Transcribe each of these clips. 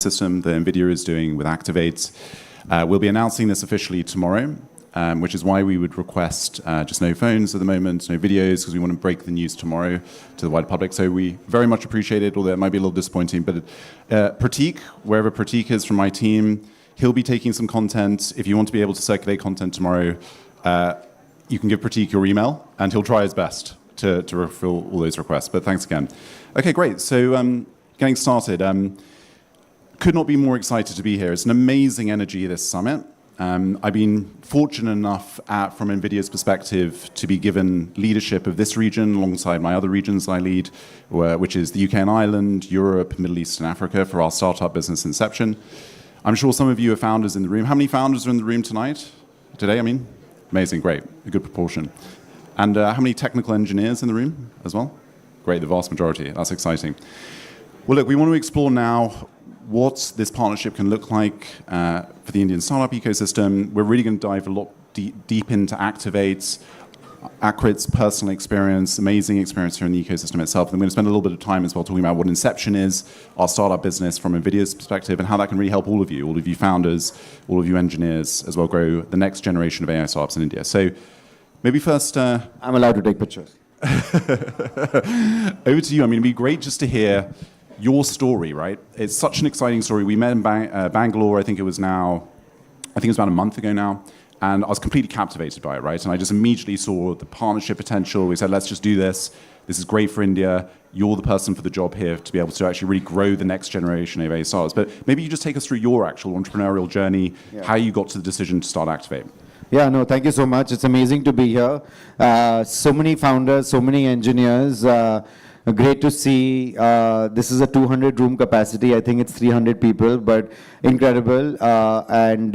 system that NVIDIA is doing with Activate. We'll be announcing this officially tomorrow, which is why we would request just no phones at the moment, no videos, because we want to break the news tomorrow to the wider public. So we very much appreciate it, although it might be a little disappointing. But Pratik, wherever Pratik is from my team, he'll be taking some content. If you want to be able to circulate content tomorrow, you can give Pratik your email, and he'll try his best to fulfill all those requests. But thanks again. Okay, great. So getting started. Could not be more excited to be here. It's an amazing energy, this summit. I've been fortunate enough, from NVIDIA's perspective, to be given leadership of this region alongside my other regions I lead, which is the UK and Ireland, Europe, Middle East and Africa, for our startup business Inception. I'm sure some of you are founders in the room. How many founders are in the room tonight? Today, I mean? Amazing, great, a good proportion. And how many technical engineers in the room as well? Great, the vast majority. That's exciting. Well, look, we want to explore now what this partnership can look like for the Indian startup ecosystem. We're really going to dive a lot deep into Activate's personal experience, amazing experience here in the ecosystem itself. And we're going to spend a little bit of time as well talking about what Inception is, our startup business from NVIDIA's perspective, and how that can really help all of you founders, all of you engineers, as well grow the next generation of AI startups in India. So maybe first... I'm allowed to take pictures. Over to you. I mean, it'd be great just to hear your story, right? It's such an exciting story. We met in Bangalore, I think it was about a month ago now, and I was completely captivated by it, right? And I just immediately saw the partnership potential. We said, let's just do this. This is great for India. You're the person for the job here to be able to actually really grow the next generation of AI startups. But maybe you just take us through your actual entrepreneurial journey, how you got to the decision to start Activate. Yeah, no, thank you so much. It's amazing to be here. So many founders, so many engineers. Great to see. This is a 200-room capacity. I think it's 300 people, but incredible. And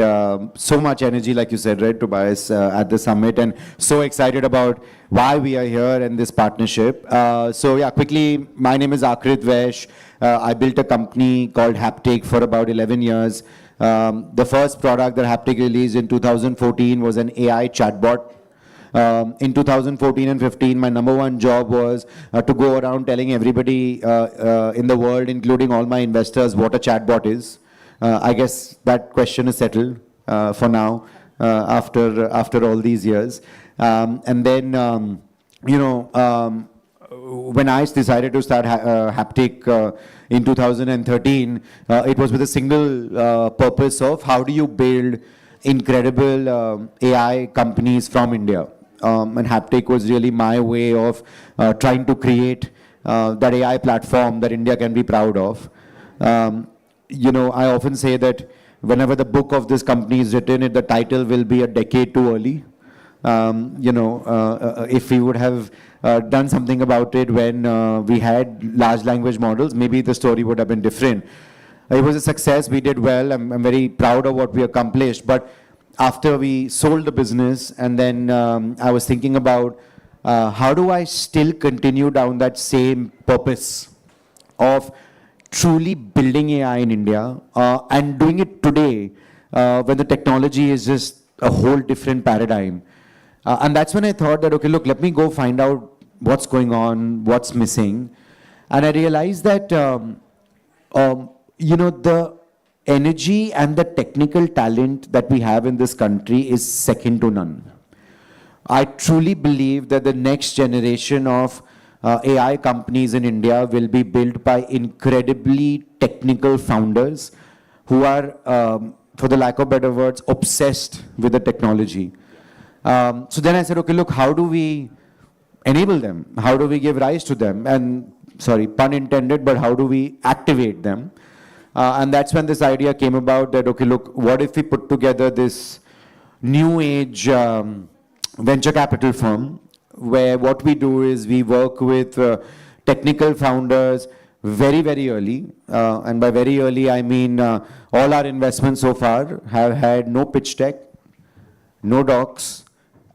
so much energy, like you said, right, Tobias, at the summit. And so excited about why we are here and this partnership. So yeah, quickly, my name is Akrit Vaish. I built a company called Haptik for about 11 years. The first product that Haptik released in 2014 was an AI chatbot. In 2014 and 15, my number one job was to go around telling everybody in the world, including all my investors, what a chatbot is. I guess that question is settled for now after all these years. And then, when I decided to start Haptik in 2013, it was with a single purpose of how do you build incredible AI companies from India. And Haptik was really my way of trying to create that AI platform that India can be proud of. I often say that whenever the book of this company is written, the title will be a decade too early. If we would have done something about it when we had large language models, maybe the story would have been different. It was a success. We did well. I'm very proud of what we accomplished. But after we sold the business, and then I was thinking about how do I still continue down that same purpose of truly building AI in India and doing it today when the technology is just a whole different paradigm. And that's when I thought that, okay, look, let me go find out what's going on, what's missing. And I realized that, the energy and the technical talent that we have in this country is second to none. I truly believe that the next generation of AI companies in India will be built by incredibly technical founders who are, for the lack of better words, obsessed with the technology. So then I said, okay, look, how do we enable them? How do we give rise to them? And, sorry, pun intended, but how do we activate them? And that's when this idea came about that, okay, look, what if we put together this new age venture capital firm where what we do is we work with technical founders very, very early. And by very early, I mean all our investments so far have had no pitch deck, no docs,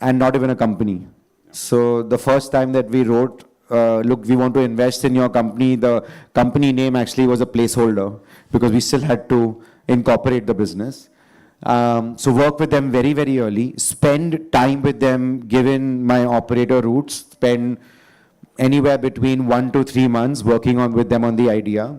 and not even a company. So the first time that we wrote, look, we want to invest in your company, the company name actually was a placeholder because we still had to incorporate the business. So work with them very, very early, spend time with them, given my operator roots, spend anywhere between 1 to 3 months working with them on the idea.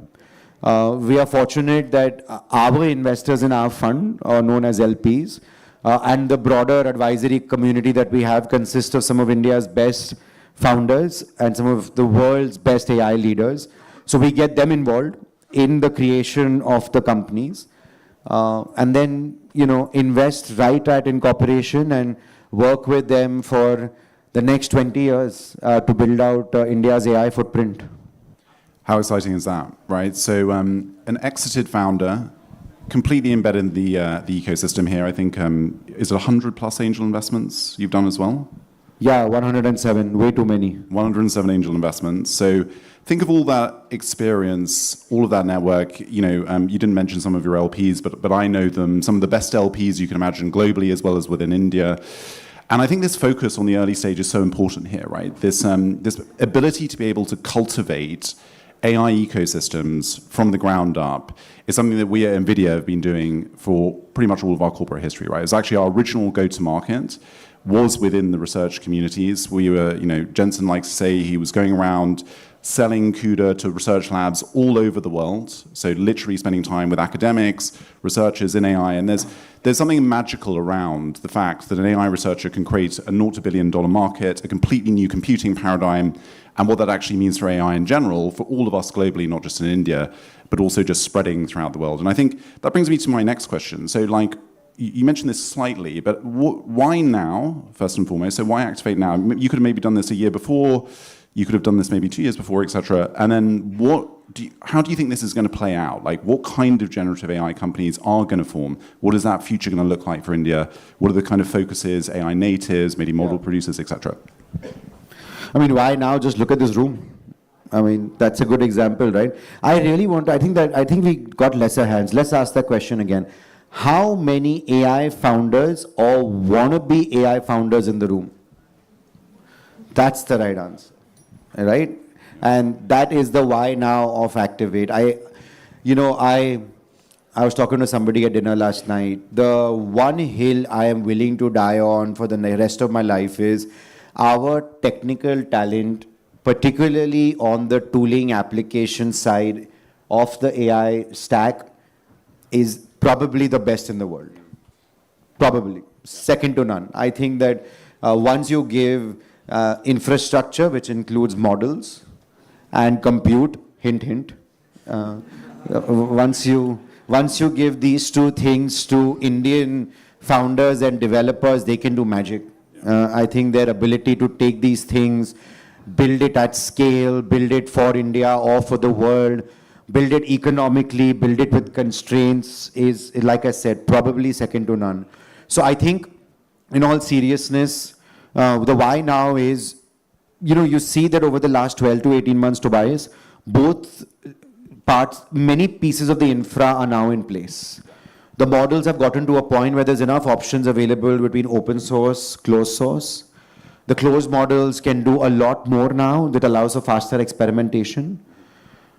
We are fortunate that our investors in our fund, known as LPs, and the broader advisory community that we have consists of some of India's best founders and some of the world's best AI leaders. So we get them involved in the creation of the companies, and then, invest right at incorporation and work with them for the next 20 years to build out India's AI footprint. How exciting is that, right? So an exited founder, completely embedded in the ecosystem here. I think, is it 100 plus angel investments you've done as well? Yeah, 107, way too many. 107 angel investments. So think of all that experience, all of that network. You didn't mention some of your LPs, but I know them, some of the best LPs you can imagine globally as well as within India. And I think this focus on the early stage is so important here, right? This ability to be able to cultivate AI ecosystems from the ground up is something that we at NVIDIA have been doing for pretty much all of our corporate history, right? It's actually our original go-to-market was within the research communities. We were, Jensen likes to say he was going around selling CUDA to research labs all over the world. So literally spending time with academics, researchers in AI. And there's something magical around the fact that an AI researcher can create a $0 billion market, a completely new computing paradigm, and what that actually means for AI in general, for all of us globally, not just in India, but also just spreading throughout the world. And I think that brings me to my next question. So you mentioned this slightly, but why now, first and foremost? So why activate now? You could have maybe done this a year before, you could have done this maybe 2 years before, et cetera. And then how do you think this is going to play out? Like, what kind of generative AI companies are going to form? What is that future going to look like for India? What are the kind of focuses, AI natives, maybe model producers, et cetera? I mean, why now? Just look at this room. I mean, that's a good example, right? I think we got lesser hands. Let's ask that question again. How many AI founders or wannabe AI founders in the room? That's the right answer, right? And that is the why now of Activate. I was talking to somebody at dinner last night. The one hill I am willing to die on for the rest of my life is our technical talent, particularly on the tooling application side of the AI stack, is probably the best in the world. Probably. Second to none. I think that once you give infrastructure, which includes models and compute, hint, hint, once you give these two things to Indian founders and developers, they can do magic. I think their ability to take these things, build it at scale, build it for India or for the world, build it economically, build it with constraints is, like I said, probably second to none. So I think, in all seriousness, the why now is, you see that over the last 12 to 18 months, Tobias, both parts, many pieces of the infra are now in place. The models have gotten to a point where there's enough options available between open source, closed source. The closed models can do a lot more now that allows for faster experimentation.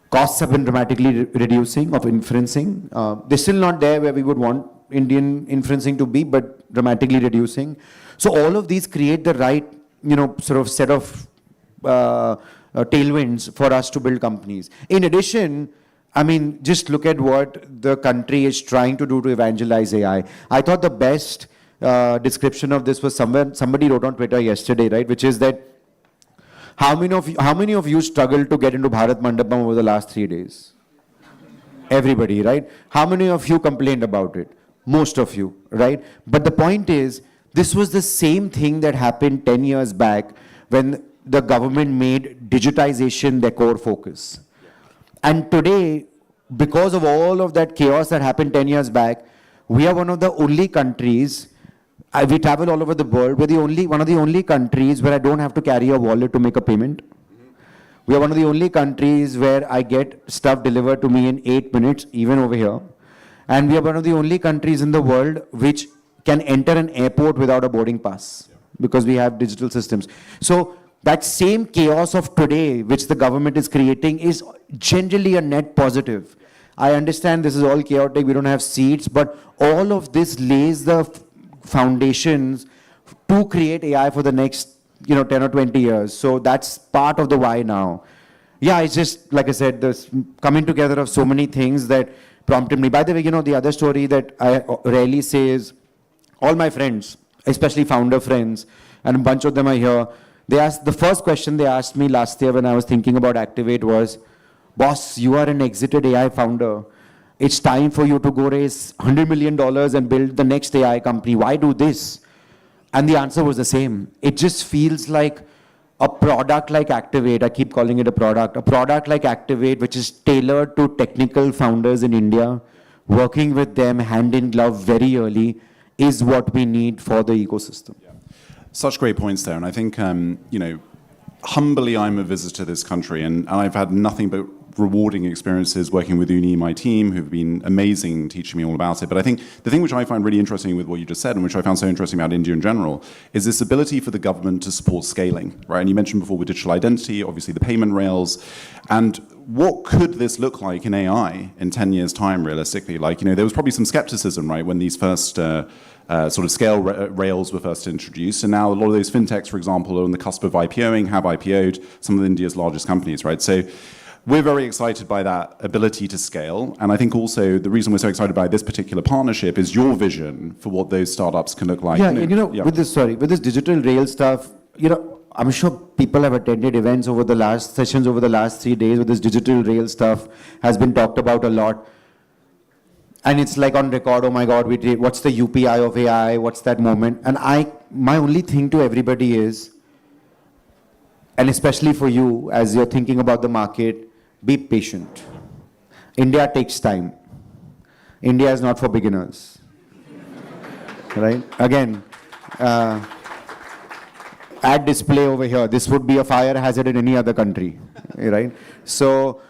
Costs have been dramatically reducing of inferencing. They're still not there where we would want Indian inferencing to be, but dramatically reducing. So all of these create the right, sort of set of tailwinds for us to build companies. In addition, I mean, just look at what the country is trying to do to evangelize AI. I thought the best description of this was somebody wrote on Twitter yesterday, right? Which is that how many of you struggled to get into Bharat Mandapam over the last 3 days? Everybody, right? How many of you complained about it? Most of you, right? But the point is, this was the same thing that happened 10 years back when the government made digitization their core focus. And today, because of all of that chaos that happened 10 years back, we are one of the only countries, we travel all over the world, we're one of the only countries where I don't have to carry a wallet to make a payment. We are one of the only countries where I get stuff delivered to me in 8 minutes, even over here. And we are one of the only countries in the world which can enter an airport without a boarding pass, because we have digital systems. So that same chaos of today, which the government is creating, is generally a net positive. I understand this is all chaotic, we don't have seats, but all of this lays the foundations to create AI for the next 10 or 20 years. So that's part of the why now. Yeah, it's just, like I said, this coming together of so many things that prompted me. By the way, the other story that I rarely say is all my friends, especially founder friends, and a bunch of them are here, the first question they asked me last year when I was thinking about Activate was, boss, you are an exited AI founder. It's time for you to go raise $100 million and build the next AI company. Why do this? And the answer was the same. It just feels like a product like Activate, I keep calling it a product like Activate, which is tailored to technical founders in India, working with them hand in glove very early, is what we need for the ecosystem. Yeah. Such great points there. And I think, humbly, I'm a visitor to this country, and I've had nothing but rewarding experiences working with Uni and my team, who've been amazing teaching me all about it. But I think the thing which I find really interesting with what you just said, and which I found so interesting about India in general, is this ability for the government to support scaling, right? And you mentioned before with digital identity, obviously the payment rails. And what could this look like in AI in 10 years' time, realistically? Like, there was probably some skepticism, right, when these first sort of scale rails were first introduced. And now a lot of those fintechs, for example, are on the cusp of IPOing, have IPO'd, some of India's largest companies, right? So we're very excited by that ability to scale. And I think also the reason we're so excited by this particular partnership is your vision for what those startups can look like. Yeah, with this digital rail stuff, I'm sure people have attended events over the last 3 days with this digital rail stuff has been talked about a lot. And it's like on record, oh my God, what's the UPI of AI? What's that moment? And my only thing to everybody is, and especially for you, as you're thinking about the market, be patient. India takes time. India is not for beginners. Right? Again, ad display over here. This would be a fire hazard in any other country. Right? So,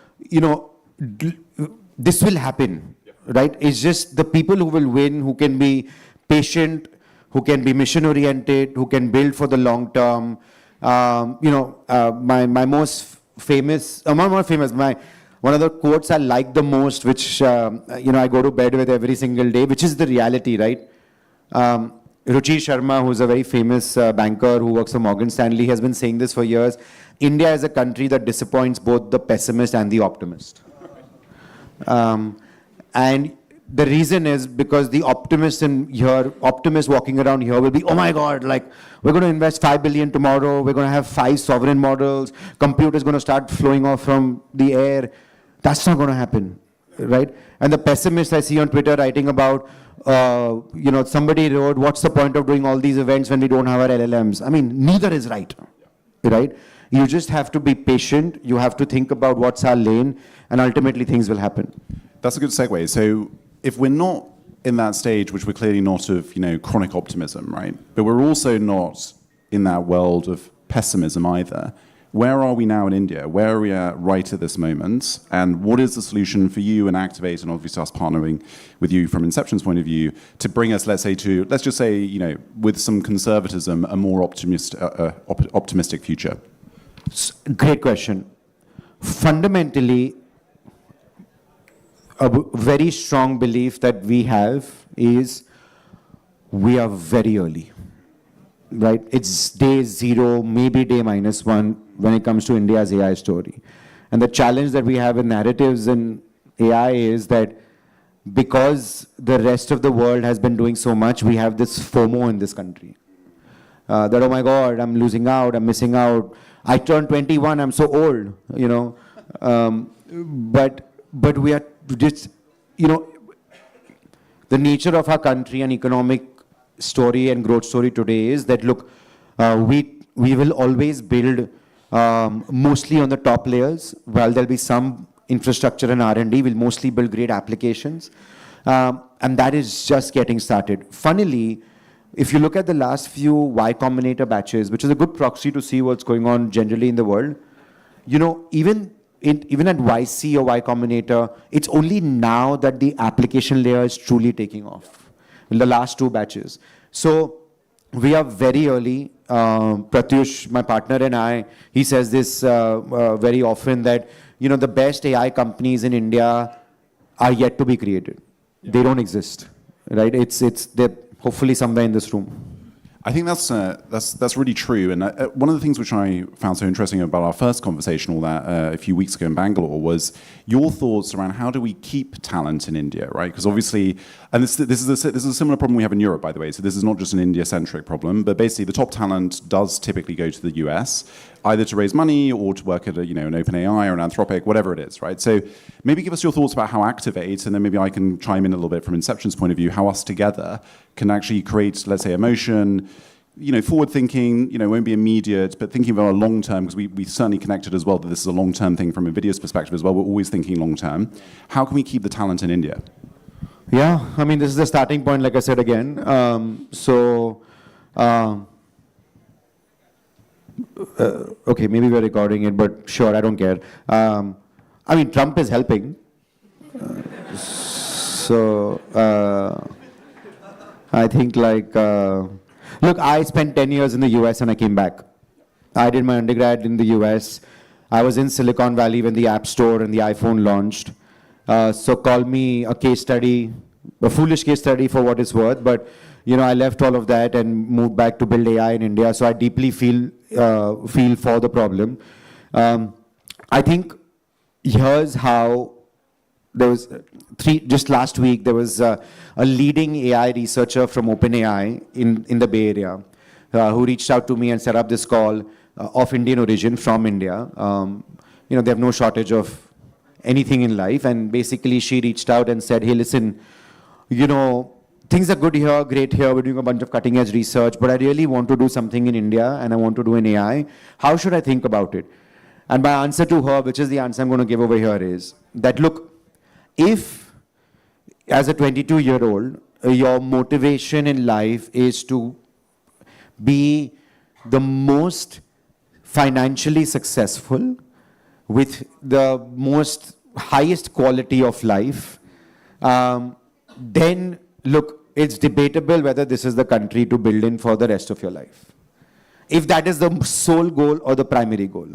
this will happen. Right? It's just the people who will win, who can be patient, who can be mission oriented, who can build for the long term. My most famous, one of the quotes I like the most, which, I go to bed with every single day, which is the reality, right? Ruchi Sharma, who's a very famous banker who works for Morgan Stanley, has been saying this for years. India is a country that disappoints both the pessimist and the optimist. And the reason is because the optimist walking around here will be, oh my God, like we're going to invest 5 billion tomorrow. We're going to have 5 sovereign models. Computers going to start flowing off from the air. That's not going to happen, right? And the pessimist I see on Twitter writing about, somebody wrote, what's the point of doing all these events when we don't have our LLMs? I mean, neither is right, right? You just have to be patient. You have to think about what's our lane, and ultimately things will happen. That's a good segue. So if we're not in that stage, which we're clearly not of, chronic optimism, right? But we're also not in that world of pessimism either. Where are we now in India? Where are we at right at this moment? And what is the solution for you and Activate, and obviously us partnering with you from Inception's point of view, to bring us, let's just say, with some conservatism, a more optimistic future? Great question. Fundamentally, a very strong belief that we have is we are very early, right? It's day 0, maybe day -1 when it comes to India's AI story. And the challenge that we have in narratives in AI is that because the rest of the world has been doing so much, we have this FOMO in this country. That, oh my God, I'm losing out, I'm missing out. I turned 21, I'm so old, But we are just, the nature of our country and economic story and growth story today is that, look, we will always build mostly on the top layers. While there'll be some infrastructure and R&D, we'll mostly build great applications. And that is just getting started. Funnily, if you look at the last few Y Combinator batches, which is a good proxy to see what's going on generally in the world, even at YC or Y Combinator, it's only now that the application layer is truly taking off in the last 2 batches. So we are very early. Pratyush, my partner, and I, he says this very often that, the best AI companies in India are yet to be created. Yeah. They don't exist, right? They're hopefully somewhere in this room. I think that's really true. And one of the things which I found so interesting about our first conversation, all that a few weeks ago in Bangalore, was your thoughts around how do we keep talent in India, right? Because obviously, and this is a similar problem we have in Europe, by the way. So this is not just an India-centric problem, but basically the top talent does typically go to the US, either to raise money or to work at an OpenAI or an Anthropic, whatever it is, right? So maybe give us your thoughts about how Activate, and then maybe I can chime in a little bit from Inception's point of view, how us together can actually create, let's say, emotion, forward thinking, won't be immediate, but thinking about a long term, because we certainly connected as well that this is a long term thing from NVIDIA's perspective as well. We're always thinking long term. How can we keep the talent in India? Yeah, I mean, this is the starting point, like I said again. Okay, maybe we're recording it, but sure, I don't care. I mean, Trump is helping. I think look, I spent 10 years in the US and I came back. I did my undergrad in the US. I was in Silicon Valley when the App Store and the iPhone launched. So call me a case study, a foolish case study for what it's worth, but I left all of that and moved back to build AI in India. So I deeply feel for the problem. I think here's how there was just last week, there was a leading AI researcher from OpenAI in the Bay Area who reached out to me and set up this call of Indian origin from India. They have no shortage of anything in life. And basically she reached out and said, hey, listen, things are good here, great here. We're doing a bunch of cutting edge research, but I really want to do something in India and I want to do an AI. How should I think about it? And my answer to her, which is the answer I'm going to give over here, is that, look, if as a 22-year-old, your motivation in life is to be the most financially successful with the most highest quality of life, then look, it's debatable whether this is the country to build in for the rest of your life, if that is the sole goal or the primary goal.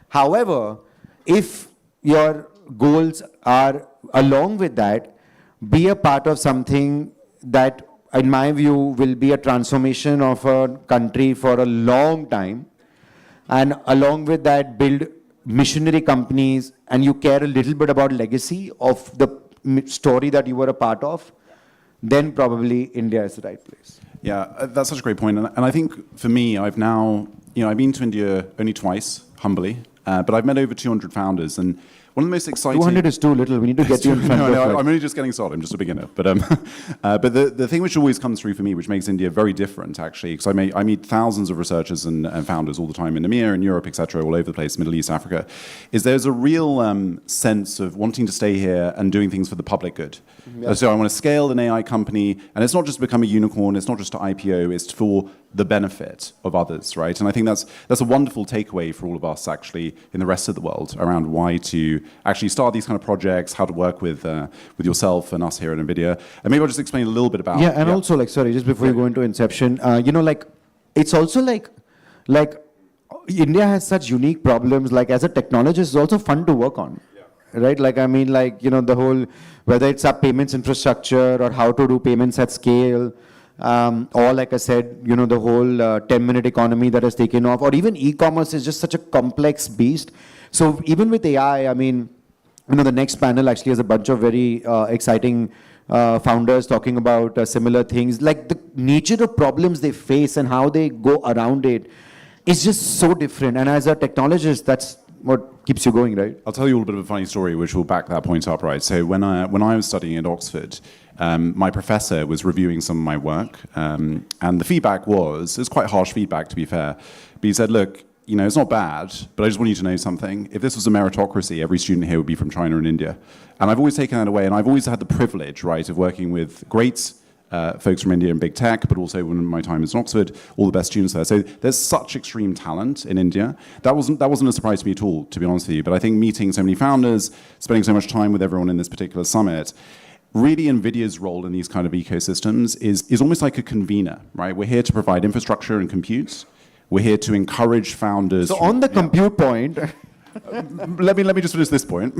However, if your goals are along with that, be a part of something that, in my view, will be a transformation of a country for a long time, and along with that, build missionary companies, and you care a little bit about legacy of the story that you were a part of, then probably India is the right place. Yeah, that's such a great point. And I think for me, I've now, I've been to India only twice, humbly, but I've met over 200 founders. And one of the most exciting... 200 is too little. We need to get you in front of I'm only just getting started. I'm just a beginner. But the thing which always comes through for me, which makes India very different, actually, because I meet thousands of researchers and founders all the time in EMEA, in Europe, etc., all over the place, Middle East, Africa, is there's a real sense of wanting to stay here and doing things for the public good. Yeah. So I want to scale an AI company, and it's not just to become a unicorn, it's not just to IPO, it's for the benefit of others, right? And I think that's a wonderful takeaway for all of us, actually, in the rest of the world, around why to actually start these kind of projects, how to work with yourself and us here at NVIDIA. And maybe I'll just explain a little bit about... Yeah, and also, sorry, just before you go into Inception, it's also like India has such unique problems, as a technologist, it's also fun to work on. Right? The whole, whether it's our payments infrastructure or how to do payments at scale, or like I said, the whole 10-minute economy that has taken off, or even e-commerce is just such a complex beast. So even with AI, the next panel actually has a bunch of very exciting founders talking about similar things. Like the nature of problems they face and how they go around it is just so different. And as a technologist, that's what keeps you going, right? I'll tell you a little bit of a funny story which will back that point up, right? So when I was studying at Oxford, my professor was reviewing some of my work, and the feedback was quite harsh feedback, to be fair, but he said, look, it's not bad, but I just want you to know something. If this was a meritocracy, every student here would be from China and India. And I've always taken that away, and I've always had the privilege, right, of working with great folks from India in big tech, but also when my time is in Oxford, all the best students there. So there's such extreme talent in India. That wasn't a surprise to me at all, to be honest with you. But I think meeting so many founders, spending so much time with everyone in this particular summit, really NVIDIA's role in these kind of ecosystems is almost like a convener, right? We're here to provide infrastructure and compute. We're here to encourage founders. So on the compute point, let me just finish this point.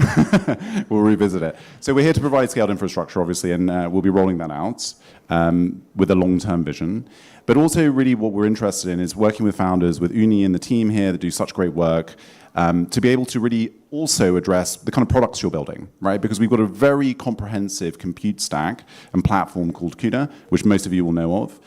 We'll revisit it. So we're here to provide scaled infrastructure, obviously, and we'll be rolling that out with a long-term vision. But also, really, what we're interested in is working with founders, with Uni and the team here that do such great work, to be able to really also address the kind of products you're building, right? Because we've got a very comprehensive compute stack and platform called CUDA, which most of you will know of.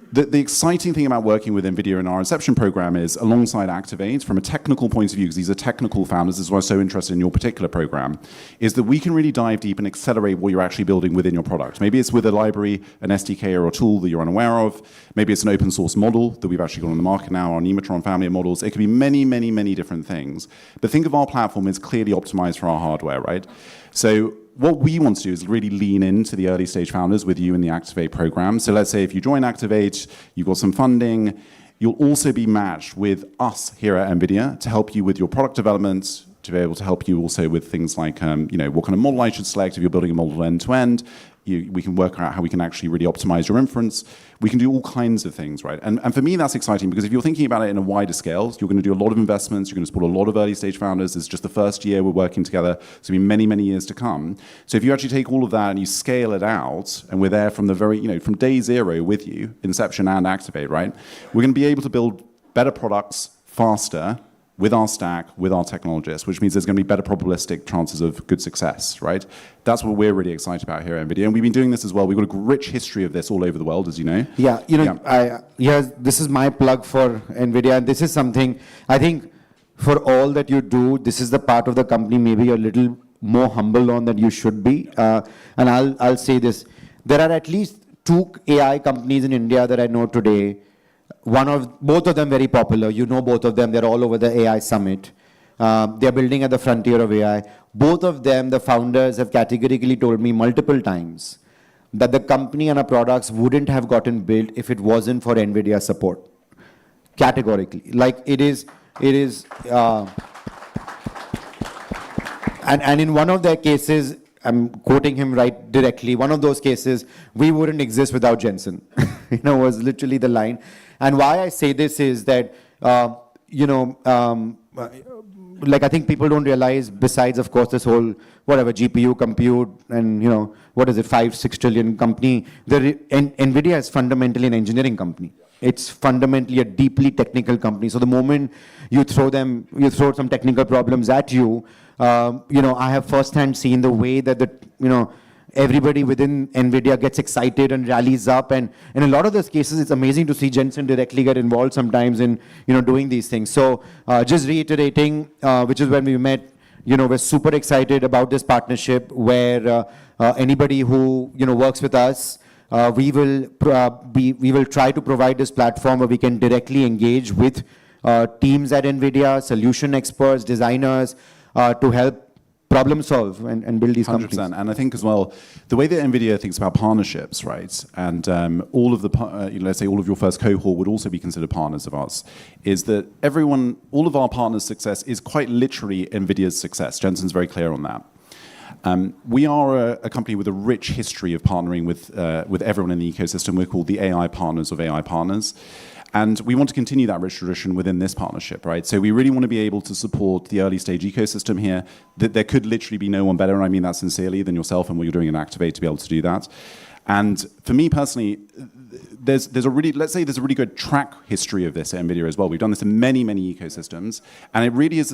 The exciting thing about working with NVIDIA in our Inception program is, alongside Activate, from a technical point of view, because these are technical founders, this is why I'm so interested in your particular program, is that we can really dive deep and accelerate what you're actually building within your product. Maybe it's with a library, an SDK, or a tool that you're unaware of. Maybe it's an open source model that we've actually got on the market now, our Nematron family of models. It could be many, many, many different things. But think of our platform as clearly optimized for our hardware, right? So what we want to do is really lean into the early stage founders with you in the Activate program. So let's say if you join Activate, you've got some funding, you'll also be matched with us here at NVIDIA to help you with your product development, to be able to help you also with things like what kind of model I should select if you're building a model end to end. We can work out how we can actually really optimize your inference. We can do all kinds of things, right? And for me, that's exciting because if you're thinking about it in a wider scale, you're going to do a lot of investments, you're going to support a lot of early stage founders. It's just the first year we're working together. So it'll be many, many years to come. So if you actually take all of that and you scale it out, and we're there from the from day zero with you, Inception and Activate, right? We're going to be able to build better products faster, with our stack, with our technologists, which means there's going to be better probabilistic chances of good success, right? That's what we're really excited about here at NVIDIA. And we've been doing this as well. We've got a rich history of this all over the world, as you know. Yeah, this is my plug for NVIDIA. And this is something, I think, for all that you do, this is the part of the company maybe you're a little more humble on than you should be. And I'll say this. There are at least 2 AI companies in India that I know today. Both of them very popular. You know both of them. They're all over the AI summit. They're building at the frontier of AI. Both of them, the founders, have categorically told me multiple times that the company and our products wouldn't have gotten built if it wasn't for NVIDIA support. Categorically. Like it is, and in one of their cases, I'm quoting him right directly, one of those cases, we wouldn't exist without Jensen. Was literally the line. And why I say this is that, I think people don't realize, besides, of course, this whole, GPU compute and, 5-6 trillion company, NVIDIA is fundamentally an engineering company. It's fundamentally a deeply technical company. So the moment you throw some technical problems at you, I have firsthand seen the way that everybody within NVIDIA gets excited and rallies up. And in a lot of those cases, it's amazing to see Jensen directly get involved sometimes in, doing these things. So just reiterating, which is when we met, we're super excited about this partnership where anybody who, works with us, we will try to provide this platform where we can directly engage with teams at NVIDIA, solution experts, designers, to help problem solve and build these 100%. Companies. And I think as well, the way that NVIDIA thinks about partnerships, right, and all of the, let's say all of your first cohort would also be considered partners of ours, is that all of our partners' success is quite literally NVIDIA's success. Jensen's very clear on that. We are a company with a rich history of partnering with everyone in the ecosystem. We're called the AI partners of AI partners. And we want to continue that rich tradition within this partnership, right? So we really want to be able to support the early stage ecosystem here. That there could literally be no one better, and I mean that sincerely, than yourself and what you're doing in Activate to be able to do that. And for me personally, there's a really good track history of this at NVIDIA as well. We've done this in many, many ecosystems, and it really is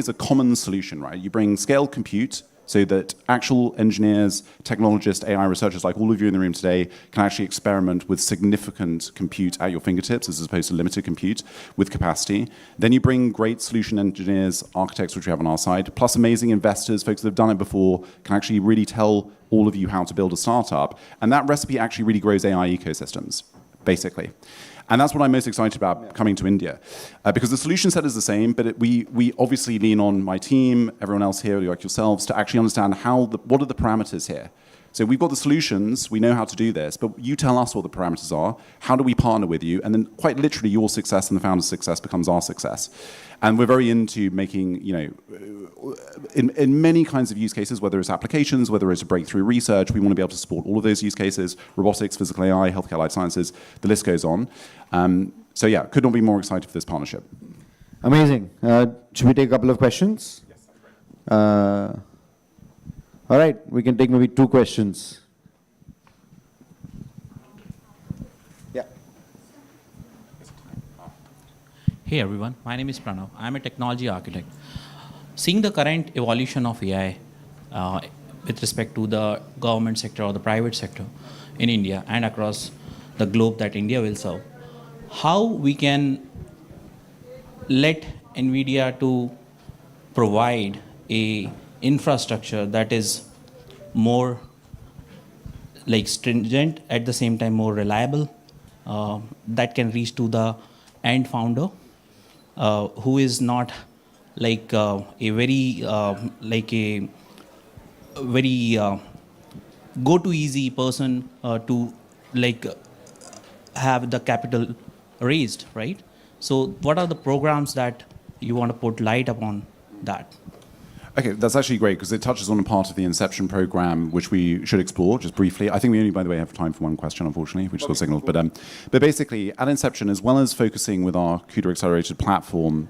a common solution, right? You bring scaled compute so that actual engineers, technologists, AI researchers like all of you in the room today can actually experiment with significant compute at your fingertips as opposed to limited compute with capacity. Then you bring great solution engineers, architects, which we have on our side, plus amazing investors, folks that have done it before, can actually really tell all of you how to build a startup. And that recipe actually really grows AI ecosystems, basically. And that's what I'm most excited about coming to India. Because the solution set is the same, but we obviously lean on my team, everyone else here, like yourselves, to actually understand what are the parameters here. So we've got the solutions, we know how to do this, but you tell us what the parameters are, how do we partner with you, and then quite literally your success and the founder's success becomes our success. And we're very into making, in many kinds of use cases, whether it's applications, whether it's breakthrough research, we want to be able to support all of those use cases, robotics, physical AI, healthcare, life sciences, the list goes on. So yeah, could not be more excited for this partnership. Amazing. Should we take a couple of questions? Yes. All right, we can take maybe 2 questions. Yeah. Hey everyone, my name is Pranav. I'm a technology architect. Seeing the current evolution of AI with respect to the government sector or the private sector in India and across the globe that India will serve, how we can let NVIDIA to provide a infrastructure that is more like stringent, at the same time more reliable, that can reach to the end founder, who is not like a very go to easy person to like have the capital raised, right? So what are the programs that you want to put light upon that? Okay, that's actually great because it touches on a part of the Inception program which we should explore just briefly. I think we only, by the way, have time for one question, unfortunately, which still signals. But basically, at Inception, as well as focusing with our CUDA accelerated platform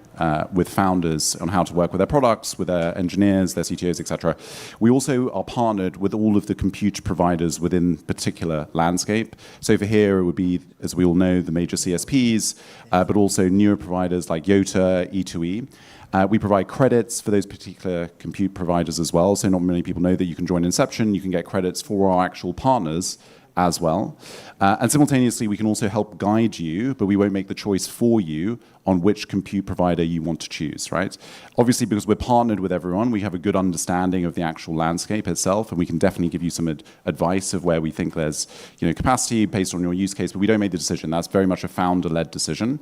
with founders on how to work with their products, with their engineers, their CTOs, etc., we also are partnered with all of the compute providers within particular landscape. So over here, it would be, as we all know, the major CSPs, but also newer providers like Yota, E2E. We provide credits for those particular compute providers as well. So not many people know that you can join Inception. You can get credits for our actual partners as well. And simultaneously, we can also help guide you, but we won't make the choice for you on which compute provider you want to choose, right? Obviously, because we're partnered with everyone, we have a good understanding of the actual landscape itself, and we can definitely give you some advice of where we think there's capacity based on your use case, but we don't make the decision. That's very much a founder-led decision.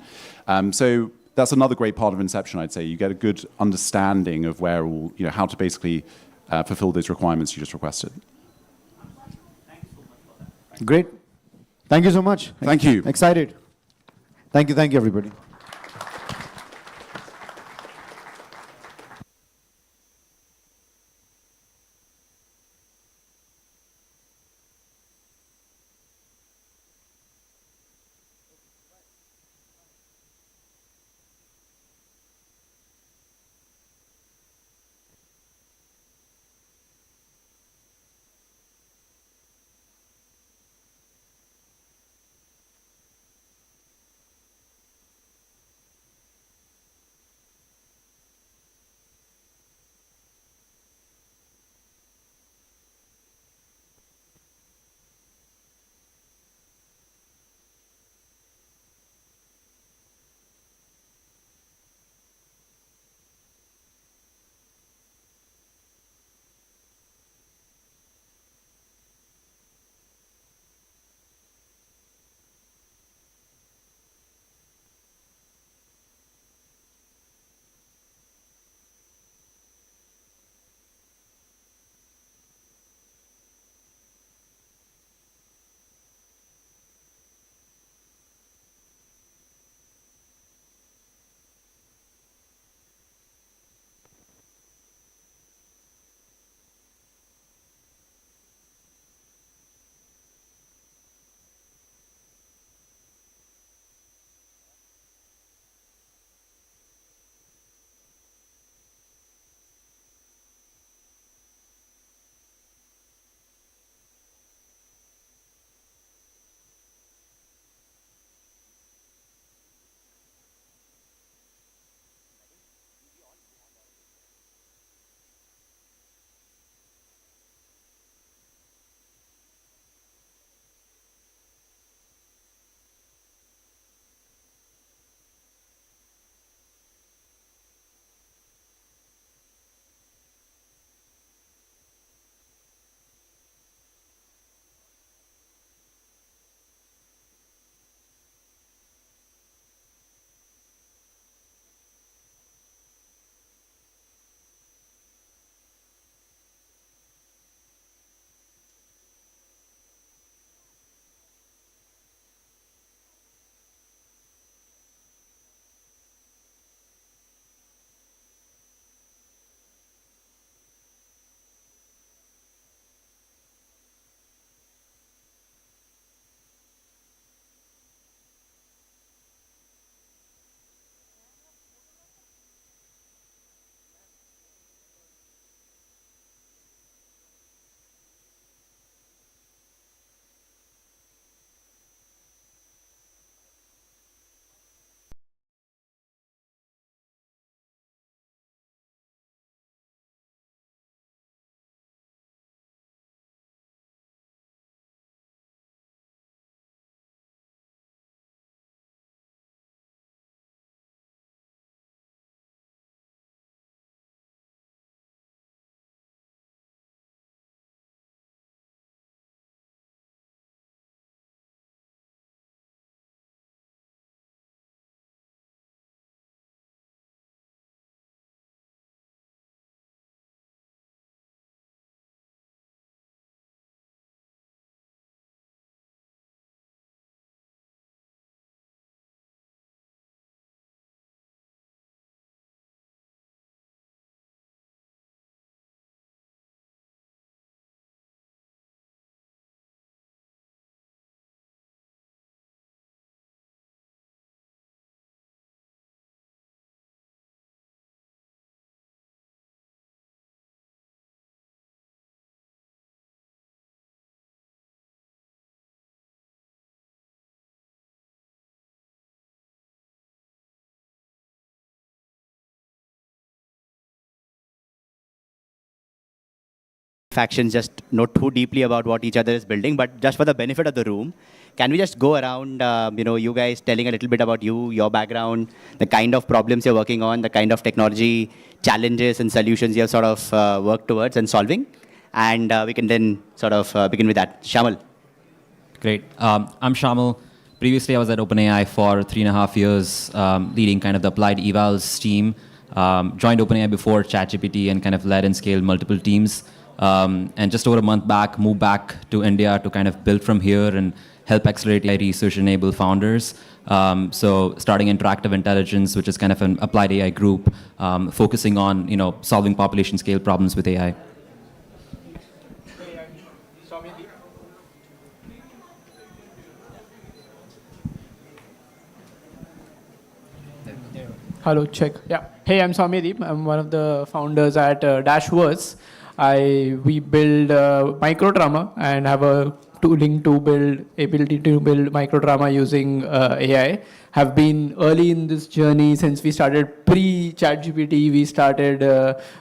So that's another great part of Inception, I'd say. You get a good understanding of where all, how to basically fulfill those requirements you just requested. Great. Thank you so much. Thank you. Excited. Thank you, everybody. factions just know too deeply about what each other is building, but just for the benefit of the room, can we just go around, you guys telling a little bit about you, your background, the kind of problems you're working on, the kind of technology challenges and solutions you have sort of worked towards and solving, and we can then sort of begin with that. Shamal. Great. I'm Shamal. Previously, I was at OpenAI for 3.5 years, leading kind of the applied evals team. Joined OpenAI before ChatGPT and kind of led and scaled multiple teams. And just over a month back, moved back to India to kind of build from here and help accelerate AI research, enable founders. So starting Interactive Intelligence, which is kind of an applied AI group, focusing on solving population scale problems with AI. Hello, check. Yeah. Hey, I'm Swamyadeep. I'm one of the founders at Dashverse. We build microdrama and have a tooling to build, ability to build microdrama using AI. Have been early in this journey since we started pre-ChatGPT. We started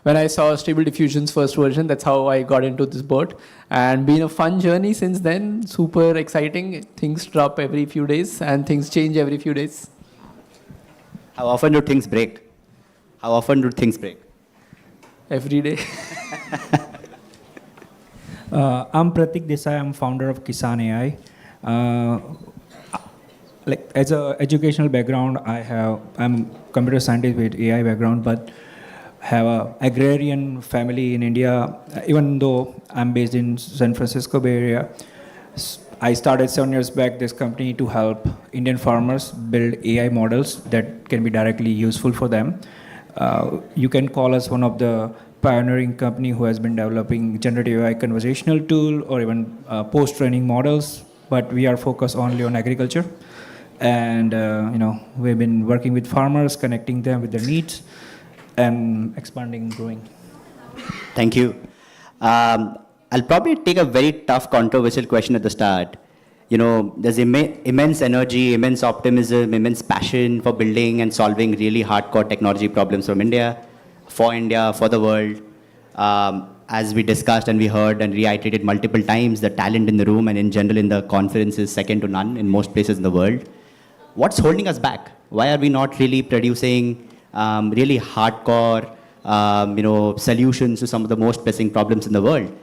when I saw Stable Diffusion's first version. That's how I got into this boat. And been a fun journey since then. Super exciting. Things drop every few days and things change every few days. How often do things break? How often do things break? Every day. I'm Pratik Desai. I'm founder of Kisan AI. As a educational background, I'm computer scientist with AI background, but have a agrarian family in India. Even though I'm based in San Francisco Bay Area, I started 7 years back this company to help Indian farmers build AI models that can be directly useful for them. You can call us one of the pioneering company who has been developing generative AI conversational tool or even post-training models, but we are focused only on agriculture. And we've been working with farmers, connecting them with their needs, and expanding and growing. Thank you. I'll probably take a very tough, controversial question at the start. There's immense energy, immense optimism, immense passion for building and solving really hardcore technology problems from India, for the world. As we discussed and we heard and reiterated multiple times, the talent in the room and in general in the conference is second to none in most places in the world. What's holding us back? Why are we not really producing really hardcore solutions to some of the most pressing problems in the world?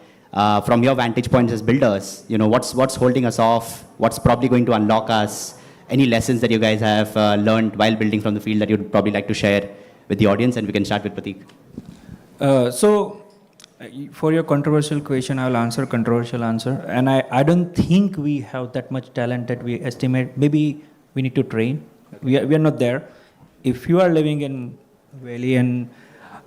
From your vantage points as builders, what's holding us off? What's probably going to unlock us? Any lessons that you guys have learned while building from the field that you'd probably like to share with the audience? And we can start with Pratik. For your controversial question, I will answer controversial answer. And I don't think we have that much talent that we estimate. Maybe we need to train. We are not there. If you are living in Valley and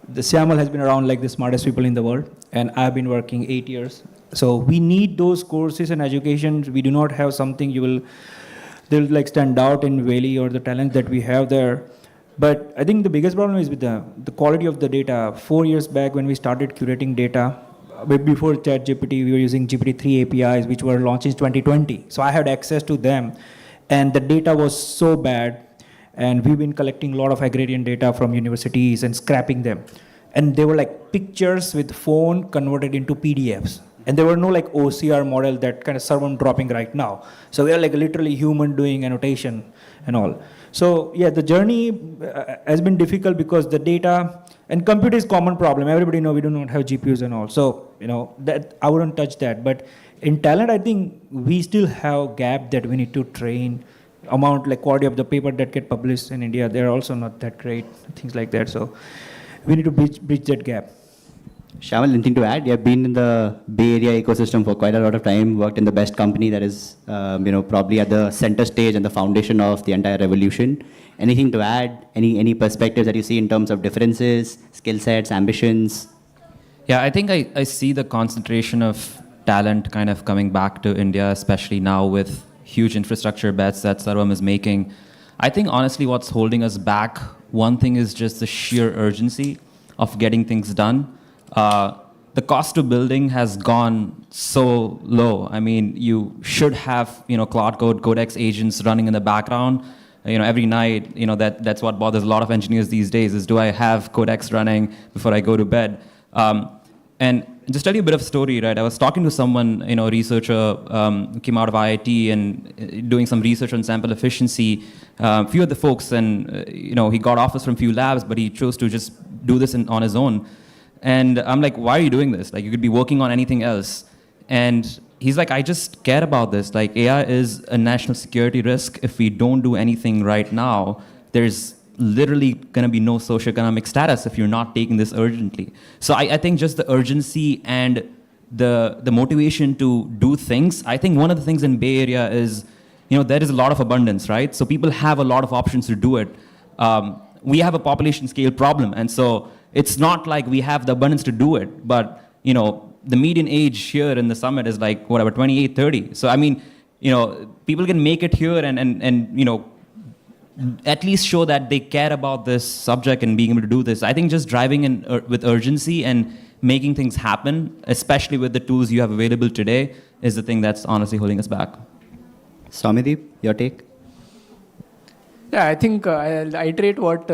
the Syamal has been around like the smartest people in the world, and I've been working 8 years. So we need those courses and education. We do not have something they'll like stand out in Valley or the talent that we have there. But I think the biggest problem is with the quality of the data. 4 years back when we started curating data, before ChatGPT, we were using GPT-3 APIs, which were launched in 2020. So I had access to them, and the data was so bad. And we've been collecting a lot of agrarian data from universities and scrapping them. And they were like pictures with phone converted into PDFs. And there were no like OCR model that kind of server dropping right now. So we are like literally human doing annotation and all. So yeah, the journey has been difficult because the data and compute is common problem. Everybody know we do not have GPUs and all. So that I wouldn't touch that. But in talent, I think we still have gap that we need to train. Amount like quality of the paper that get published in India, they're also not that great, things like that. So we need to bridge that gap. Shamal, anything to add? You have been in the Bay Area ecosystem for quite a lot of time, worked in the best company that is, probably at the center stage and the foundation of the entire revolution. Anything to add? Any perspectives that you see in terms of differences, skill sets, ambitions? Yeah, I think I see the concentration of talent kind of coming back to India, especially now with huge infrastructure bets that Sarvam is making. I think honestly what's holding us back, one thing is just the sheer urgency of getting things done. The cost of building has gone so low. I mean, you should have Cloud Code, Codex agents running in the background. Every night, that's what bothers a lot of engineers these days is, do I have Codex running before I go to bed? And just tell you a bit of story, right? I was talking to someone, a researcher, came out of IIT and doing some research on sample efficiency. Few of the folks, and he got offers from few labs, but he chose to just do this on his own. And I'm like, why are you doing this? Like, you could be working on anything else. And he's like, I just care about this. Like, AI is a national security risk. If we don't do anything right now, there's literally going to be no socioeconomic status if you're not taking this urgently. So I think just the urgency and the motivation to do things. I think one of the things in Bay Area is, there is a lot of abundance, right? So people have a lot of options to do it. We have a population scale problem, and so it's not like we have the abundance to do it, but the median age here in the summit is like whatever 28, 30. So I mean, people can make it here and at least show that they care about this subject and being able to do this. I think just driving in with urgency and making things happen, especially with the tools you have available today, is the thing that's honestly holding us back. Swamideep, your take? Yeah, I think I'll iterate what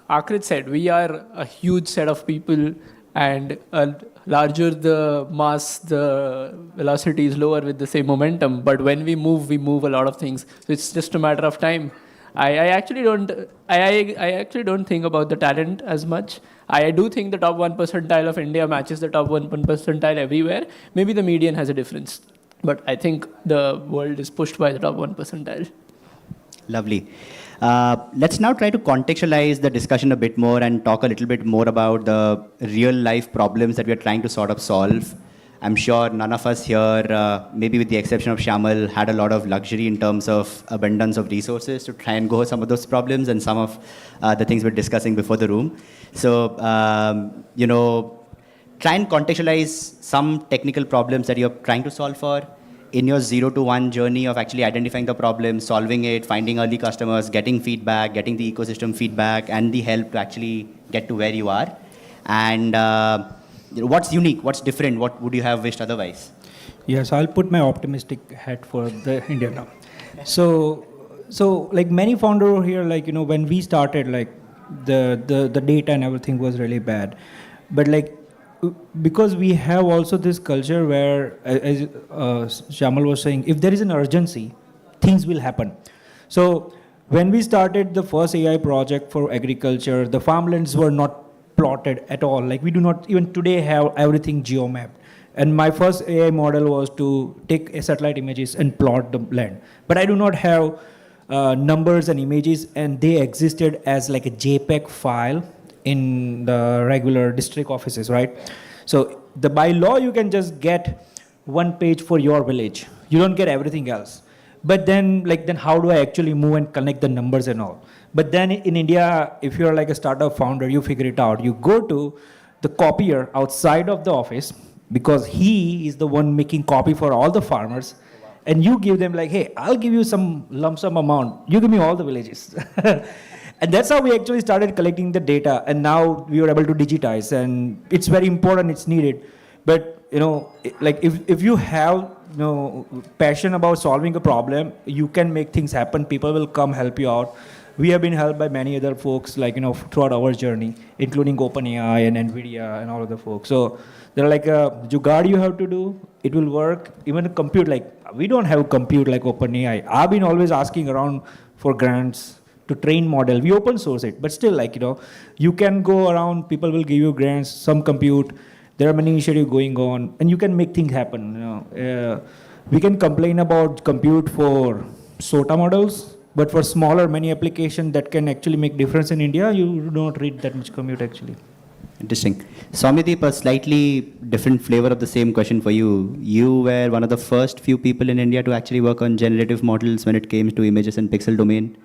Akrit said. We are a huge set of people, and larger the mass, the velocity is lower with the same momentum. But when we move a lot of things. So it's just a matter of time. I actually don't think about the talent as much. I do think the top 1 percentile of India matches the top 1 percentile everywhere. Maybe the median has a difference, but I think the world is pushed by the top 1 percentile. Lovely. Let's now try to contextualize the discussion a bit more and talk a little bit more about the real life problems that we are trying to sort of solve. I'm sure none of us here, maybe with the exception of Shyamal, had a lot of luxury in terms of abundance of resources to try and go some of those problems and some of the things we're discussing before the room. So, try and contextualize some technical problems that you're trying to solve for in your 0 to 1 journey of actually identifying the problem, solving it, finding early customers, getting feedback, getting the ecosystem feedback, and the help to actually get to where you are. And what's unique, what's different, what would you have wished otherwise? Yes, I'll put my optimistic hat for the India now. So like many founder here, like, when we started, like the data and everything was really bad. But like, because we have also this culture where, as Shyamal was saying, if there is an urgency, things will happen. So when we started the first AI project for agriculture, the farmlands were not plotted at all. Like, we do not even today have everything geomapped. And my first AI model was to take satellite images and plot the land. But I do not have numbers and images, and they existed as like a JPEG file in the regular district offices, right? So by law, you can just get 1 page for your village. You don't get everything else. But then how do I actually move and connect the numbers and all? But then in India, if you're like a startup founder, you figure it out. You go to the copier outside of the office, because he is the one making copy for all the farmers, and you give them like, hey, I'll give you some lump sum amount. You give me all the villages. And that's how we actually started collecting the data. And now we were able to digitize, and it's very important, it's needed. But, like if you have, passion about solving a problem, you can make things happen. People will come help you out. We have been helped by many other folks, like, throughout our journey, including OpenAI and NVIDIA and all other folks. So they're like a jugaad you have to do. It will work. Even a compute, like, we don't have compute like OpenAI. I've been always asking around for grants to train model. We open source it, but still, like, you can go around, people will give you grants, some compute. There are many initiatives going on, and you can make things happen. We can complain about compute for SOTA models, but for smaller, many applications that can actually make difference in India, you do not read that much compute actually. Interesting. Swamideep, a slightly different flavor of the same question for you. You were one of the first few people in India to actually work on generative models when it came to images and pixel domain.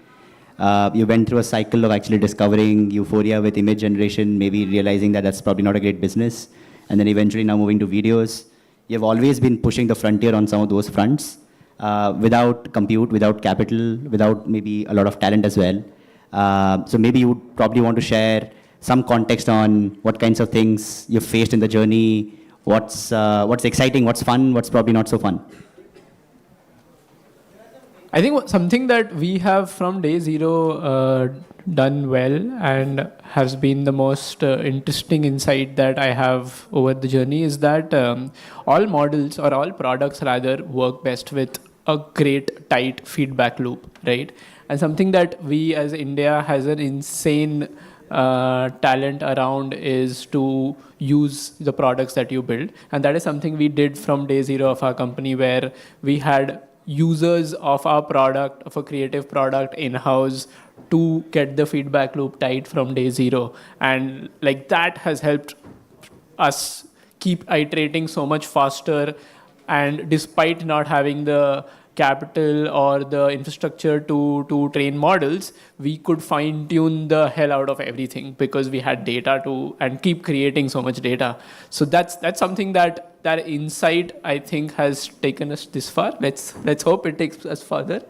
You went through a cycle of actually discovering euphoria with image generation, maybe realizing that that's probably not a great business, and then eventually now moving to videos. You've always been pushing the frontier on some of those fronts, without compute, without capital, without maybe a lot of talent as well. So maybe you would probably want to share some context on what kinds of things you've faced in the journey, what's exciting, what's fun, what's probably not so fun. I think something that we have from day zero done well and has been the most interesting insight that I have over the journey is that all models or all products rather work best with a great tight feedback loop, right? And something that we as India has an insane talent around is to use the products that you build. And that is something we did from day zero of our company, where we had users of our product, of a creative product in-house, to get the feedback loop tight from day zero. And like that has helped us keep iterating so much faster, and despite not having the capital or the infrastructure to train models, we could fine tune the hell out of everything because we had data to and keep creating so much data. So that's something that insight I think has taken us this far. Let's hope it takes us further.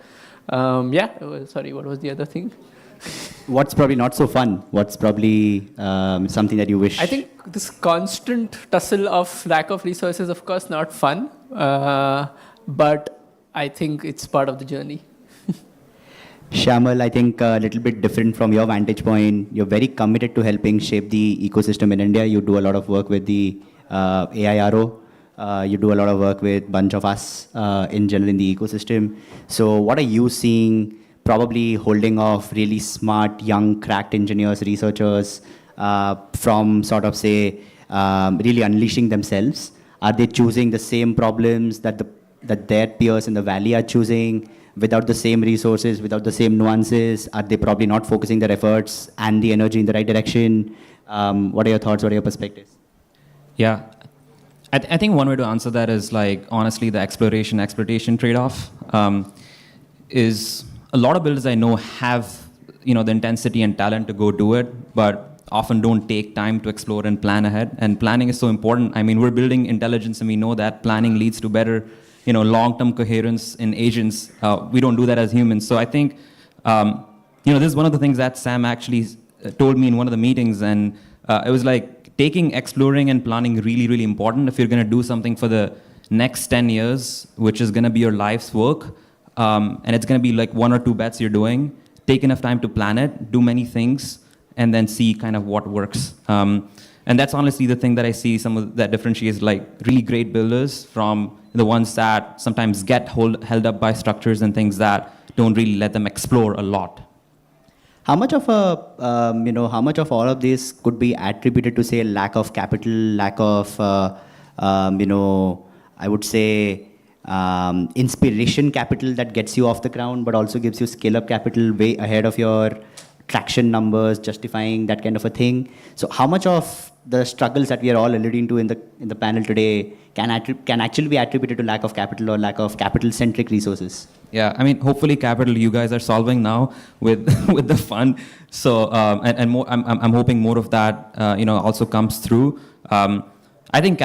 Sorry, what was the other thing? What's probably not so fun? What's probably something that you wish? I think this constant tussle of lack of resources, of course, not fun, but I think it's part of the journey. Shyamal, I think a little bit different from your vantage point. You're very committed to helping shape the ecosystem in India. You do a lot of work with the AIRO. You do a lot of work with a bunch of us in general in the ecosystem. So what are you seeing probably holding off really smart, young, cracked engineers, researchers from sort of say really unleashing themselves? Are they choosing the same problems that their peers in the valley are choosing without the same resources, without the same nuances? Are they probably not focusing their efforts and the energy in the right direction? What are your thoughts? What are your perspectives? Yeah. I think one way to answer that is like, honestly, the exploration-exploitation trade-off is a lot of builders I know have, the intensity and talent to go do it, but often don't take time to explore and plan ahead. And planning is so important. I mean, we're building intelligence and we know that planning leads to better, long-term coherence in agents. We don't do that as humans. So I think, this is one of the things that Sam actually told me in one of the meetings, and it was like, exploring and planning really, really important if you're going to do something for the next 10 years, which is going to be your life's work, and it's going to be like 1 or 2 bets you're doing. Take enough time to plan it, do many things, and then see kind of what works. And that's honestly the thing that I see that differentiates like really great builders from the ones that sometimes get held up by structures and things that don't really let them explore a lot. How much of how much of all of this could be attributed to say lack of capital, lack of, I would say, inspiration capital that gets you off the ground, but also gives you scale-up capital way ahead of your traction numbers, justifying that kind of a thing. So, how much of the struggles that we are all alluding to in the panel today can actually be attributed to lack of capital or lack of capital-centric resources? Yeah, I mean, hopefully capital you guys are solving now with with the fund. So and more, I'm hoping more of that also comes through. I think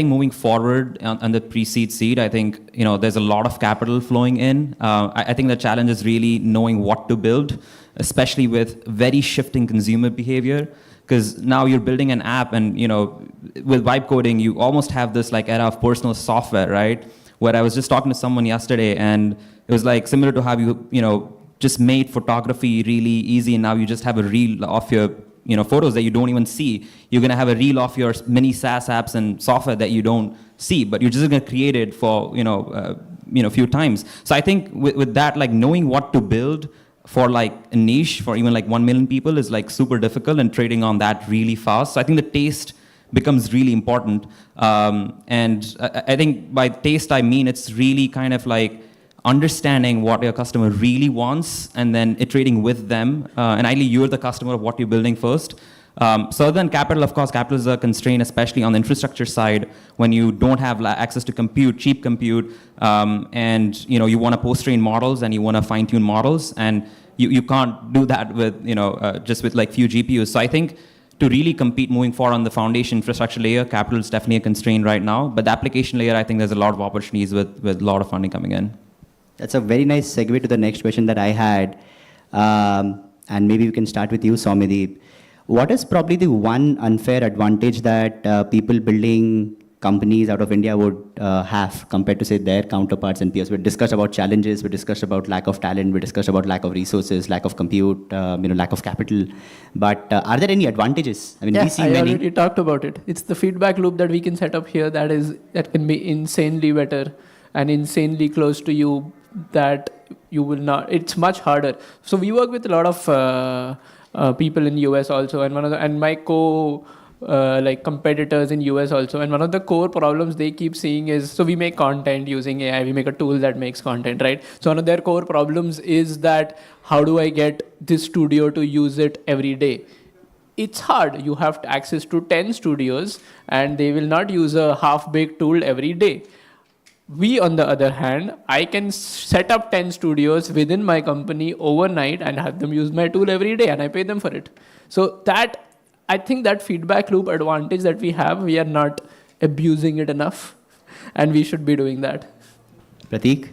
moving forward on the pre-seed seed, I think there's a lot of capital flowing in. I think the challenge is really knowing what to build, especially with very shifting consumer behavior. Because now you're building an app, and with vibe coding, you almost have this like era of personal software, right? Where I was just talking to someone yesterday, and it was like similar to how you just made photography really easy, and now you just have a reel of your photos that you don't even see. You're gonna have a reel of your mini SaaS apps and software that you don't see, but you're just gonna create it for a few times. So I think with that, like knowing what to build for like a niche for even like 1 million people is like super difficult, and trading on that really fast. So I think the taste becomes really important. And I think by taste, I mean it's really kind of like understanding what your customer really wants and then iterating with them. And ideally, you're the customer of what you're building first. So other than capital, of course, capital is a constraint, especially on the infrastructure side, when you don't have access to compute, cheap compute, and you want to post-train models and you want to fine-tune models, and you can't do that with just with like few GPUs. So I think to really compete moving forward on the foundation infrastructure layer, capital is definitely a constraint right now. But the application layer, I think there's a lot of opportunities with a lot of funding coming in. That's a very nice segue to the next question that I had. And maybe we can start with you, Soumyadeep. What is probably the one unfair advantage that people building companies out of India would have compared to, say, their counterparts and peers? We discussed about challenges, we discussed about lack of talent, we discussed about lack of resources, lack of compute, lack of capital. But are there any advantages? I mean, Yeah, we see I many. already talked about it. It's the feedback loop that we can set up here that can be insanely better and insanely close to you that you will not. It's much harder. So we work with a lot of people in US also, and my competitors in US also, and one of the core problems they keep seeing is, so we make content using AI, we make a tool that makes content, right? So one of their core problems is that how do I get this studio to use it every day? It's hard. You have access to 10 studios and they will not use a half-baked tool every day. We, on the other hand, I can set up 10 studios within my company overnight and have them use my tool every day, and I pay them for it. So that, I think that feedback loop advantage that we have, we are not abusing it enough, and we should be doing that. Prateek?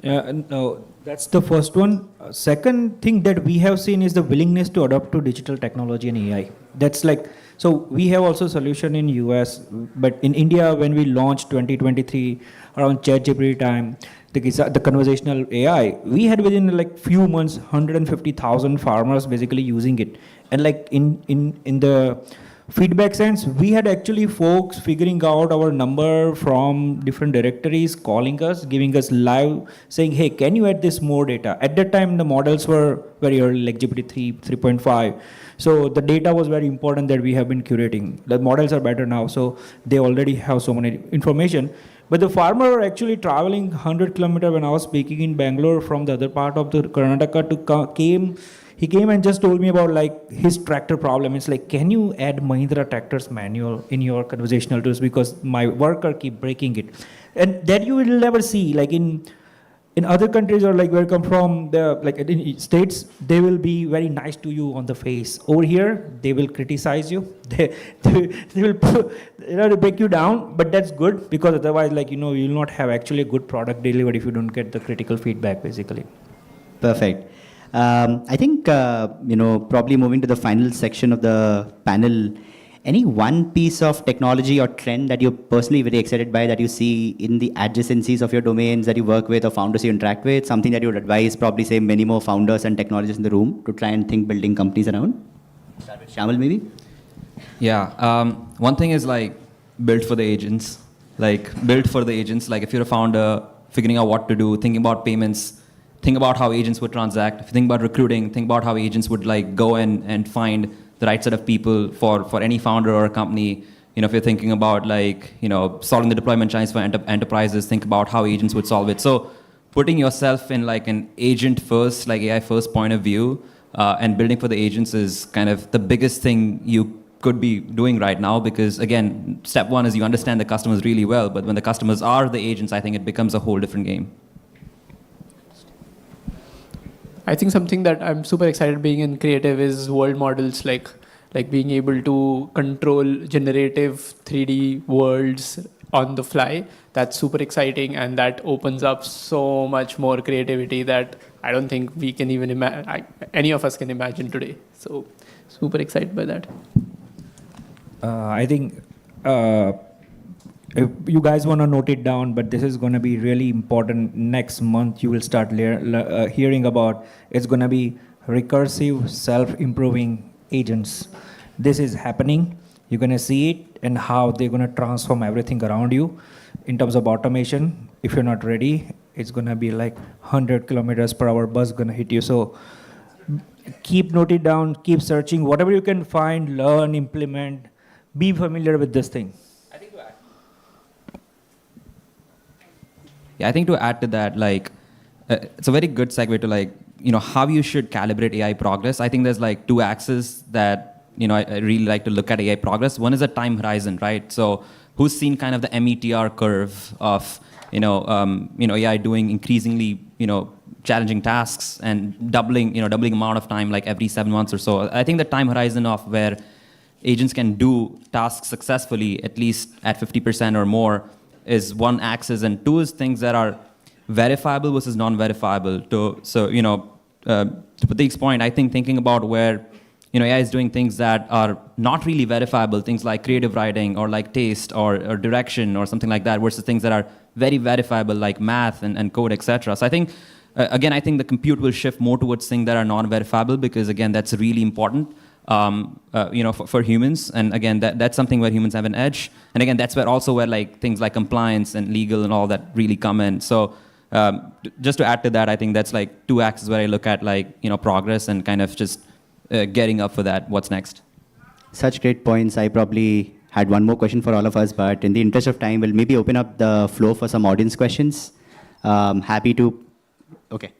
Yeah, no, that's the first one. Second thing that we have seen is the willingness to adopt to digital technology and AI. That's like, so we have also solution in US, but in India, when we launched 2023 around ChatGPT time, the conversational AI, we had within like few months 150,000 farmers basically using it, and like in the feedback sense, we had actually folks figuring out our number from different directories, calling us, giving us live, saying, hey, can you add this more data? At that time, the models were very early, like GPT-3, 3.5. So the data was very important that we have been curating. The models are better now, so they already have so many information. But the farmer actually traveling 100 kilometers when I was speaking in Bangalore from the other part of the Karnataka he came and just told me about like his tractor problem. It's like, can you add Mahindra tractors manual in your conversational tools because my worker keep breaking it, and that you will never see like in other countries or like where I come from, like in states, they will be very nice to you on the face. Over here, they will criticize you. They will to break you down. But that's good because otherwise, like you will not have actually a good product delivered if you don't get the critical feedback, basically. Perfect. I think, probably moving to the final section of the panel, any one piece of technology or trend that you're personally very excited by that you see in the adjacencies of your domains that you work with or founders you interact with, something that you would advise probably say many more founders and technologists in the room to try and think building companies around? Start with Shamal maybe? Yeah, one thing is like built for the agents. Like built for the agents, like if you're a founder, figuring out what to do, thinking about payments, think about how agents would transact. If you think about recruiting, think about how agents would like go and find the right set of people for any founder or a company. If you're thinking about like, solving the deployment challenge for enterprises, think about how agents would solve it. So putting yourself in like an agent first, like AI first point of view, and building for the agents is kind of the biggest thing you could be doing right now, because again, step one is you understand the customers really well, but when the customers are the agents, I think it becomes a whole different game. I think something that I'm super excited being in creative is world models, like being able to control generative 3D worlds on the fly. That's super exciting, and that opens up so much more creativity that I don't think we can even any of us can imagine today. So super excited by that. I think if you guys want to note it down, but this is going to be really important. Next month, you will start hearing about, it's going to be recursive self-improving agents. This is happening. You're going to see it and how they're going to transform everything around you in terms of automation. If you're not ready, it's going to be like 100 kilometers per hour bus going to hit you. So keep noting down, keep searching, whatever you can find, learn, implement, be familiar with this thing. Yeah, I think to add to that, like, it's a very good segue to like, how you should calibrate AI progress. I think there's like two axes that, I really like to look at AI progress. One is a time horizon, right? So who's seen kind of the METR curve of, AI doing increasingly, challenging tasks and doubling amount of time like every 7 months or so. I think the time horizon of where agents can do tasks successfully, at least at 50% or more, is one axis, and two is things that are verifiable versus non-verifiable. To Prateek's point, I think thinking about where AI is doing things that are not really verifiable, things like creative writing or like taste or direction or something like that, versus things that are very verifiable like math and code, etc. So I think, again, I think the compute will shift more towards things that are non-verifiable, because again, that's really important for humans. And again, that's something where humans have an edge. And again, that's where like things like compliance and legal and all that really come in. So just to add to that, I think that's like two axes where I look at like, progress and kind of just getting up for that, what's next. Such great points. I probably had one more question for all of us, but in the interest of time, we'll maybe open up the floor for some audience questions. Happy to. Okay.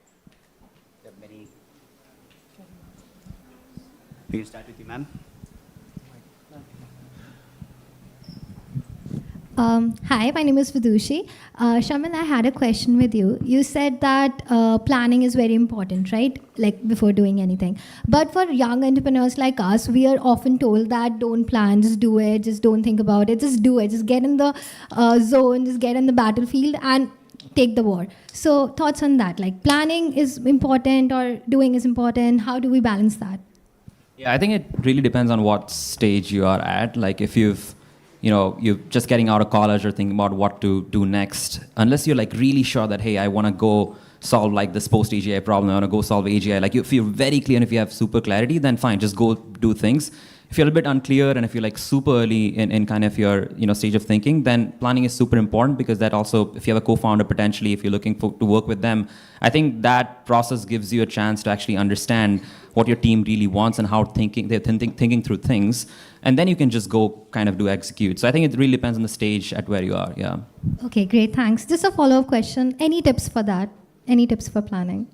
We can start with you, ma'am. Hi, my name is Vidushi. Shaman, I had a question with you. You said that planning is very important, right? Like before doing anything. But for young entrepreneurs like us, we are often told that don't plan, just do it, just don't think about it, just do it, just get in the zone, just get in the battlefield and take the war. So thoughts on that? Like planning is important or doing is important. How do we balance that? Yeah, I think it really depends on what stage you are at. Like if you're just getting out of college or thinking about what to do next, unless you're like really sure that, hey, I want to go solve like this post-AGI problem, I want to go solve AGI. Like if you're very clear and if you have super clarity, then fine, just go do things. If you're a bit unclear and if you're like super early in kind of your stage of thinking, then planning is super important, because that also, if you have a co-founder potentially, if you're looking to work with them, I think that process gives you a chance to actually understand what your team really wants and how they're thinking through things, and then you can just go kind of do execute. So I think it really depends on the stage at where you are. Yeah. Okay, great, thanks. Just a follow-up question. Any tips for that? Any tips for planning?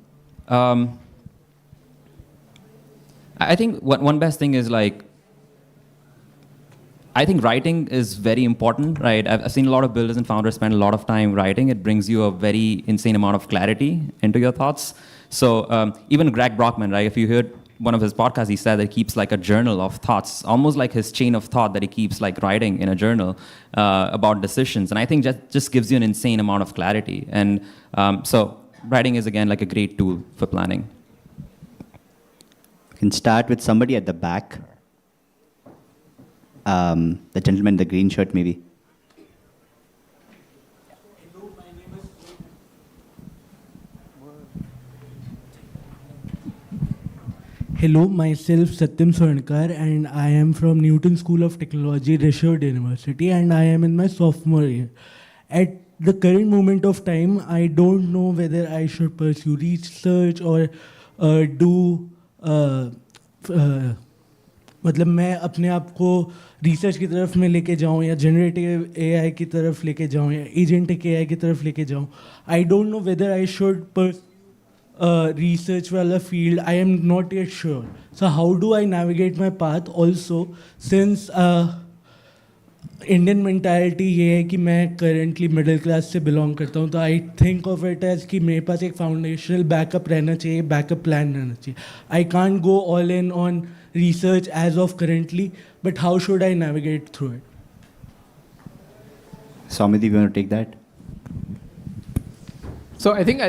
I think one best thing is like, I think writing is very important, right? I've seen a lot of builders and founders spend a lot of time writing. It brings you a very insane amount of clarity into your thoughts. So even Greg Brockman, right? If you heard one of his podcasts, he said that he keeps like a journal of thoughts, almost like his chain of thought that he keeps like writing in a journal about decisions. And I think that just gives you an insane amount of clarity. And so writing is, again, like a great tool for planning. We can start with somebody at the back. The gentleman in the green shirt, maybe. Hello, myself Satyam Swarnkar, and I am from Newton School of Technology, Rishod University, and I am in my sophomore year. At the current moment of time, I don't know whether I should pursue research or मतलब मैं अपने आप को research की तरफ में लेके जाऊँ या जनरेटिव एआई की तरफ लेके जाऊँ या एजेंटिक एआई की तरफ लेके जाऊँ. I don't know whether I should research wala field. I am not yet sure. So how do I navigate my path also, since Indian mentality ये है कि मैं currently middle class से belong करता हूँ, तो I think of it as कि मेरे पास एक foundational backup रहना चाहिए, backup plan रहना चाहिए. I can't go all in on research as of currently, but how should I navigate through it? Samidhi, you want to take that? So I think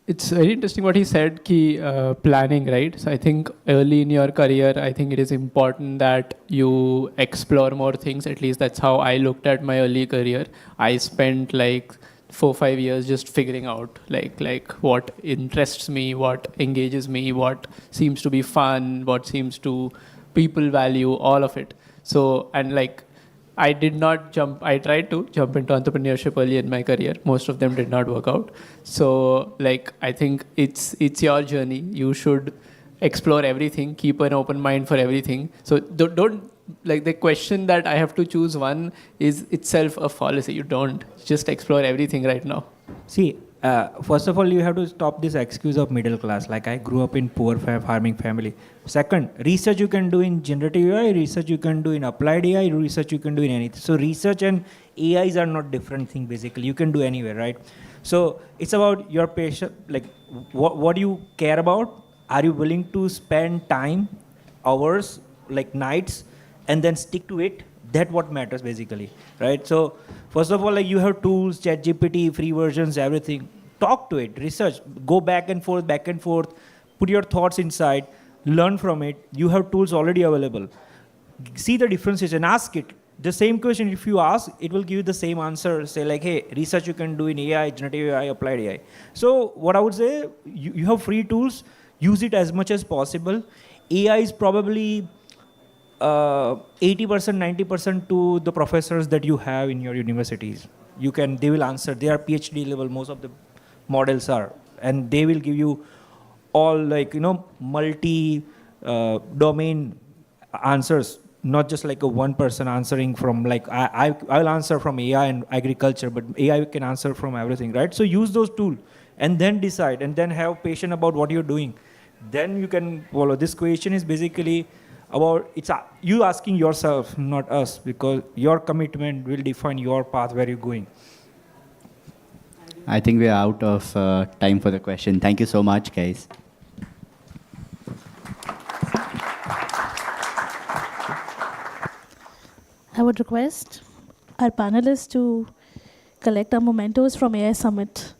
it's very interesting what he said, ki planning, right? So I think early in your career, I think it is important that you explore more things. At least that's how I looked at my early career. I spent like 4-5 years just figuring out like what interests me, what engages me, what seems to be fun, what seems to people value, all of it. So, and like, I tried to jump into entrepreneurship early in my career. Most of them did not work out. So like, I think it's your journey. You should explore everything, keep an open mind for everything. So don't like, the question that I have to choose one is itself a fallacy. You don't just explore everything right now. See, first of all, you have to stop this excuse of middle class. Like, I grew up in poor farming family. Second, research you can do in generative AI, research you can do in applied AI, research you can do in anything. So research and AIs are not different thing basically. You can do anywhere, right? So it's about your passion, like what do you care about? Are you willing to spend time, hours, like nights, and then stick to it? That's what matters basically, right? So first of all, like, you have tools, ChatGPT, free versions, everything. Talk to it, research, go back and forth, put your thoughts inside. learn from it. You have tools already available. See the differences and ask it. The same question, if you ask, it will give you the same answer. Say like, hey, research you can do in AI, generative AI, applied AI. So what I would say, you have free tools, use it as much as possible. AI is probably 80%, 90% to the professors that you have in your universities. They will answer. They are PhD level, most of the models are. And they will give you all multi-domain answers. Not just like a one person answering from like, I will answer from AI and agriculture, but AI can answer from everything, right? So use those tools and then decide and then have patience about what you're doing. Then you can follow. This question is basically about, it's you asking yourself, not us, because your commitment will define your path where you're going. I think we're out of time for the question. Thank you so much, guys. I would request our panelists to collect our mementos from AI Summit.